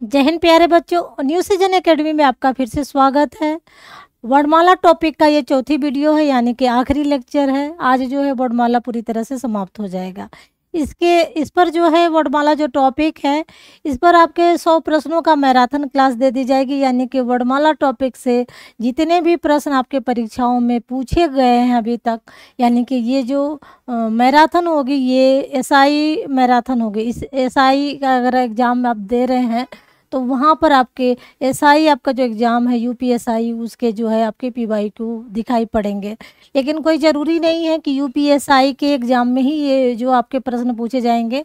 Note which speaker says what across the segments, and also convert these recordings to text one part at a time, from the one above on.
Speaker 1: जय हिंद प्यारे बच्चों, न्यू सीजन एकेडमी में आपका फिर से स्वागत है। वर्णमाला टॉपिक का ये चौथी वीडियो है, यानी कि आखिरी लेक्चर है। आज जो है वर्णमाला पूरी तरह से समाप्त हो जाएगा। इस पर जो है वर्णमाला जो टॉपिक है, इस पर आपके 100 प्रश्नों का मैराथन क्लास दे दी जाएगी। यानी कि वर्णमाला टॉपिक से जितने भी प्रश्न आपके परीक्षाओं में पूछे गए हैं अभी तक, यानी कि ये जो मैराथन होगी, ये एसआई मैराथन होगी। इस एसआई का अगर एग्ज़ाम आप दे रहे हैं तो वहाँ पर आपके एसआई आपका जो एग्ज़ाम है यूपीएसआई, उसके जो है आपके पीवाईक्यू दिखाई पड़ेंगे। लेकिन कोई ज़रूरी नहीं है कि यूपीएसआई के एग्ज़ाम में ही ये जो आपके प्रश्न पूछे जाएंगे।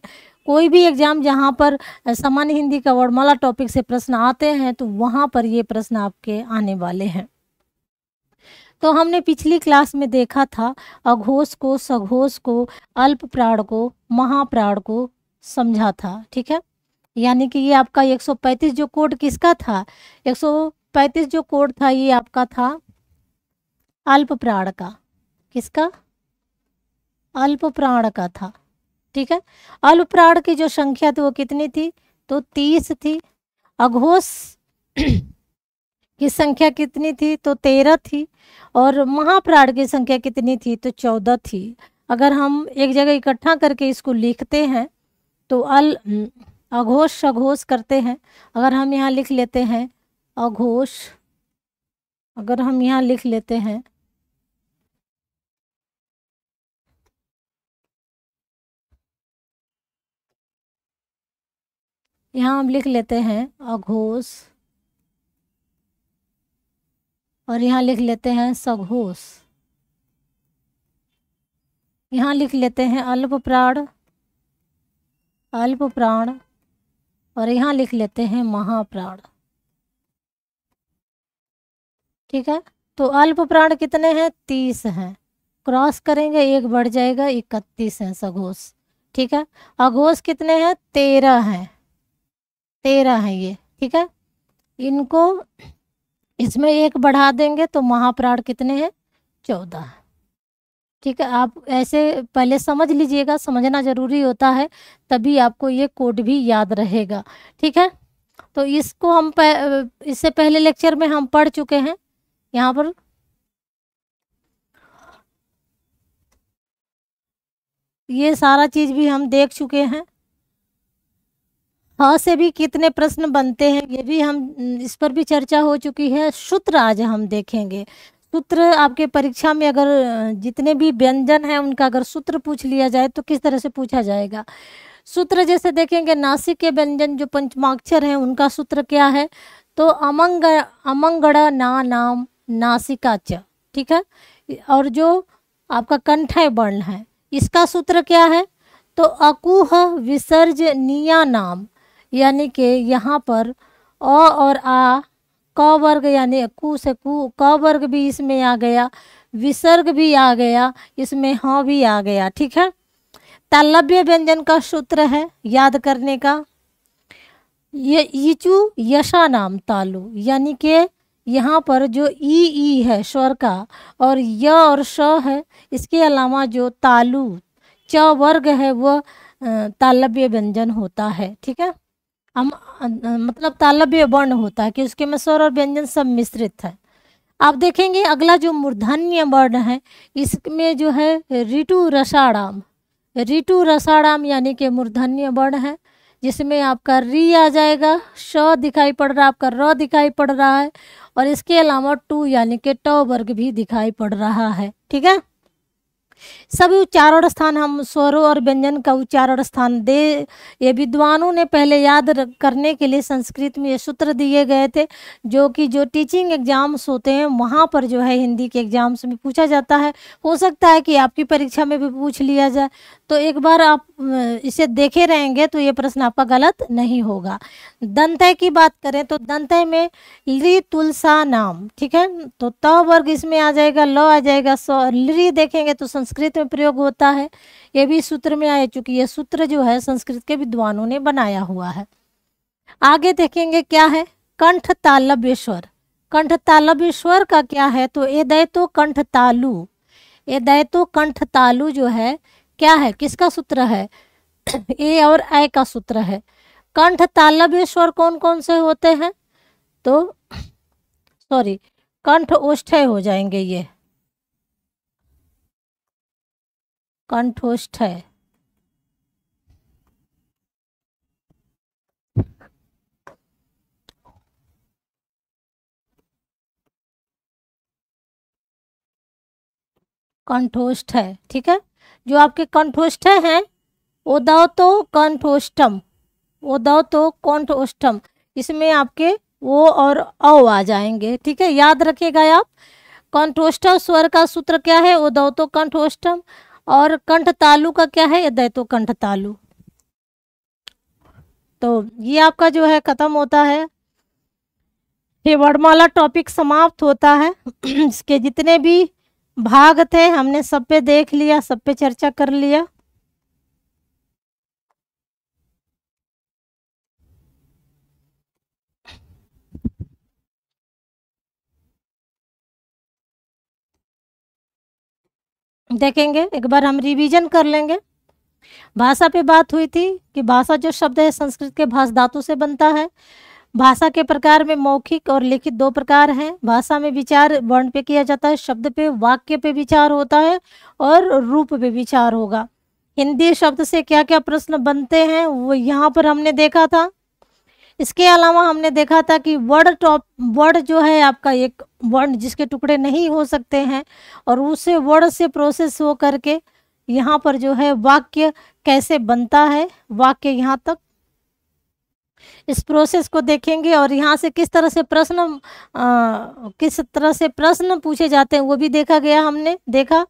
Speaker 1: कोई भी एग्ज़ाम जहाँ पर सामान्य हिंदी का वर्णमाला टॉपिक से प्रश्न आते हैं तो वहाँ पर ये प्रश्न आपके आने वाले हैं। तो हमने पिछली क्लास में देखा था अघोष को, सघोष को, अल्प प्राण को, महाप्राण को समझा था। ठीक है, यानी कि ये आपका 135 जो कोड किसका था, 135 जो कोड था ये आपका था अल्प प्राण का। किसका? अल्प प्राण का था। ठीक है, अल्प प्राण की जो संख्या थी वो कितनी थी? तो 30 थी। अघोष की संख्या कितनी थी? तो 13 थी। और महाप्राण की संख्या कितनी थी? तो 14 थी। अगर हम एक जगह इकट्ठा करके इसको लिखते हैं तो अघोष सघोष करते हैं। अगर हम यहाँ लिख लेते हैं अघोष, अगर हम यहाँ लिख लेते हैं यहाँ हम लिख लेते हैं अघोष और यहाँ लिख लेते हैं सघोष। यहाँ लिख लेते हैं अल्प प्राण, अल्प प्राण, और यहाँ लिख लेते हैं महाप्राण। ठीक है, तो अल्प प्राण कितने हैं? 30 हैं। क्रॉस करेंगे, एक बढ़ जाएगा, 31 हैं सघोष। ठीक है, अघोष कितने हैं? 13 हैं, 13 हैं ये। ठीक है, इनको इसमें एक बढ़ा देंगे तो महाप्राण कितने हैं? 14। ठीक है, आप ऐसे पहले समझ लीजिएगा, समझना ज़रूरी होता है, तभी आपको ये कोड भी याद रहेगा। ठीक है, तो इसको हम इससे पहले लेक्चर में हम पढ़ चुके हैं। यहाँ पर ये सारा चीज़ भी हम देख चुके हैं। हाँ से भी कितने प्रश्न बनते हैं ये भी हम, इस पर भी चर्चा हो चुकी है। सूत्र आज हम देखेंगे। सूत्र आपके परीक्षा में अगर जितने भी व्यंजन हैं उनका अगर सूत्र पूछ लिया जाए तो किस तरह से पूछा जाएगा। सूत्र जैसे देखेंगे, नासिक के व्यंजन जो पंचमाक्षर हैं उनका सूत्र क्या है? तो अमंगड़ ना नाम नासिका च। ठीक है, और जो आपका कंठय वर्ण है इसका सूत्र क्या है? तो अकुह विसर्जनीया नाम, यानी कि यहाँ पर अ और आ, क वर्ग यानी कु से कु, क वर्ग भी इसमें आ गया, विसर्ग भी आ गया, इसमें ह भी आ गया। ठीक है, तालव्य व्यंजन का सूत्र है याद करने का, ये ईचु यशा नाम तालु, यानी कि यहाँ पर जो ई है स्वर का और य और श है, इसके अलावा जो तालु च वर्ग है वह तालव्य व्यंजन होता है। ठीक है, हम मतलब तालव्य वर्ण होता है कि उसके में स्वर और व्यंजन सब मिश्रित है। आप देखेंगे अगला जो मूर्धन्य वर्ण है इसमें जो है ऋतु रसाणाम, ऋतु रसाणाम यानी कि मूर्धन्य वर्ण है, जिसमें आपका री आ जाएगा, श दिखाई पड़ रहा है, आपका र दिखाई पड़ रहा है, और इसके अलावा टू यानी कि ट वर्ग भी दिखाई पड़ रहा है। ठीक है, सभी उच्चारण स्थान हम स्वरों और व्यंजन का उच्चारण स्थान दे, ये विद्वानों ने पहले याद करने के लिए संस्कृत में ये सूत्र दिए गए थे, जो कि जो टीचिंग एग्जाम्स होते हैं वहाँ पर जो है हिंदी के एग्जाम्स में पूछा जाता है। हो सकता है कि आपकी परीक्षा में भी पूछ लिया जाए, तो एक बार आप इसे देखे रहेंगे तो ये प्रश्न आपका गलत नहीं होगा। दंतय की बात करें तो दंतय में लि तुलसा नाम। ठीक है, तो त वर्ग इसमें आ जाएगा, ल आ जाएगा, लि देखेंगे तो संस्कृत में प्रयोग होता है, ये भी सूत्र में आए, चूंकि ये सूत्र जो है संस्कृत के विद्वानों ने बनाया हुआ है। आगे देखेंगे क्या है, कंठ तालव्यस्वर। कंठ तालव्यस्वर का क्या है? तो ए दैतो कंठ तालु, ए दैतो कंठ तालु जो है क्या है, किसका सूत्र है? ए और ऐ का सूत्र है। कंठ तालव्य स्वर कौन कौन से होते हैं? तो सॉरी, कंठ ओष्ठ्य हो जाएंगे ये, कंठोष्ठ्य। कंठोष्ठ्य, ठीक है। जो आपके कंठोष्ठ्य हैं, उदात्तो कंठोष्ठम, उदात्तो कंठोष्ठम, इसमें आपके ओ और औ आ जाएंगे, ठीक है। याद रखिएगा आप, कंठोष्ठ स्वर का सूत्र क्या है? उदात्तो कंठोष्ठम। और कंठ तालु का क्या है? उदात्तो कंठ तालु। तो ये आपका जो है खत्म होता है, ये वर्णमाला टॉपिक समाप्त होता है। इसके जितने भी भाग थे हमने सब पे देख लिया, सब पे चर्चा कर लिया। देखेंगे एक बार, हम रिवीजन कर लेंगे। भाषा पे बात हुई थी कि भाषा जो शब्द है संस्कृत के भाष धातु से बनता है। भाषा के प्रकार में मौखिक और लिखित दो प्रकार हैं। भाषा में विचार वर्ण पे किया जाता है, शब्द पे वाक्य पे विचार होता है और रूप पे विचार होगा। हिंदी शब्द से क्या क्या प्रश्न बनते हैं वो यहाँ पर हमने देखा था। इसके अलावा हमने देखा था कि वर्ड जो है आपका एक वर्ण जिसके टुकड़े नहीं हो सकते हैं और उसे वर्ड से प्रोसेस हो करके यहाँ पर जो है वाक्य कैसे बनता है, वाक्य यहाँ तक इस प्रोसेस को देखेंगे। और यहाँ से किस तरह से प्रश्न पूछे जाते हैं वो भी देखा गया, हमने देखा।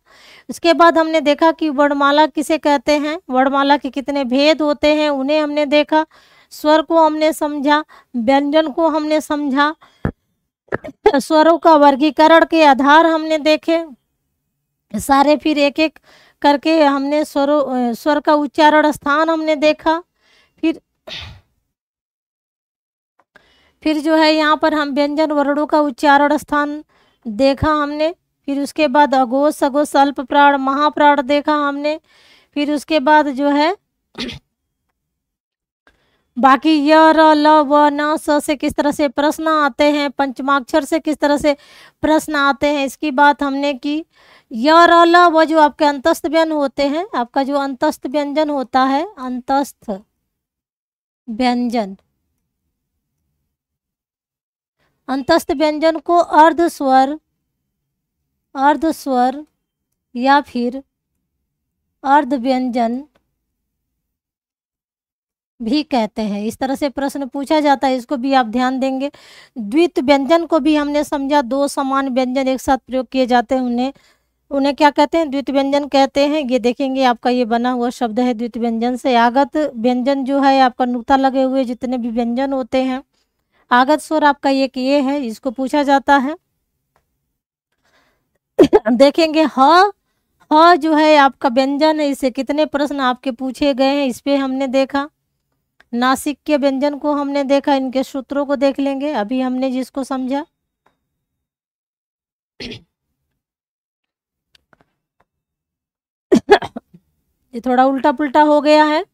Speaker 1: उसके बाद हमने देखा कि वर्णमाला किसे कहते हैं, वर्णमाला के कितने भेद होते हैं उन्हें हमने देखा। स्वर को हमने समझा, व्यंजन को हमने समझा, स्वरों का वर्गीकरण के आधार हमने देखे सारे। फिर एक एक करके हमने स्वर का उच्चारण स्थान हमने देखा। फिर जो है यहाँ पर हम व्यंजन वर्णों का उच्चारण स्थान देखा हमने। फिर उसके बाद अघोष सघोष अल्प प्राण महाप्राण देखा हमने। फिर उसके बाद जो है बाकी य र ल व न स से किस तरह से प्रश्न आते हैं, पंचमाक्षर से किस तरह से प्रश्न आते हैं, इसकी बात हमने की। य र ल व जो आपके अंतस्थ व्यंजन होते हैं, आपका जो अंतस्थ व्यंजन होता है, अंतस्थ व्यंजन, अंतस्थ व्यंजन को अर्ध स्वर या फिर अर्ध व्यंजन भी कहते हैं। इस तरह से प्रश्न पूछा जाता है, इसको भी आप ध्यान देंगे। द्वित व्यंजन को भी हमने समझा, दो समान व्यंजन एक साथ प्रयोग किए जाते हैं, उन्हें क्या कहते हैं? द्वित व्यंजन कहते हैं। ये देखेंगे आपका ये बना हुआ शब्द है द्वित व्यंजन से। आगत व्यंजन जो है आपका नुक्ता लगे हुए जितने भी व्यंजन होते हैं, आगत स्वर आपका एक ये है, इसको पूछा जाता है। देखेंगे ह जो है आपका व्यंजन है, इससे कितने प्रश्न आपके पूछे गए हैं, इस पे हमने देखा। नासिक के व्यंजन को हमने देखा, इनके सूत्रों को देख लेंगे अभी हमने जिसको समझा। ये थोड़ा उल्टा पुल्टा हो गया है।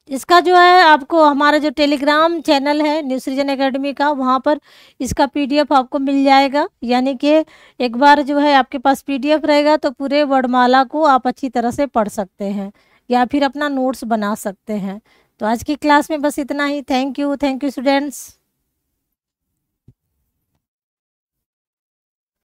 Speaker 1: इसका जो है आपको हमारा जो टेलीग्राम चैनल है न्यू सृजन एकेडमी का, वहाँ पर इसका पीडीएफ आपको मिल जाएगा। यानी कि एक बार जो है आपके पास पीडीएफ रहेगा तो पूरे वर्णमाला को आप अच्छी तरह से पढ़ सकते हैं या फिर अपना नोट्स बना सकते हैं। तो आज की क्लास में बस इतना ही। Thank you students.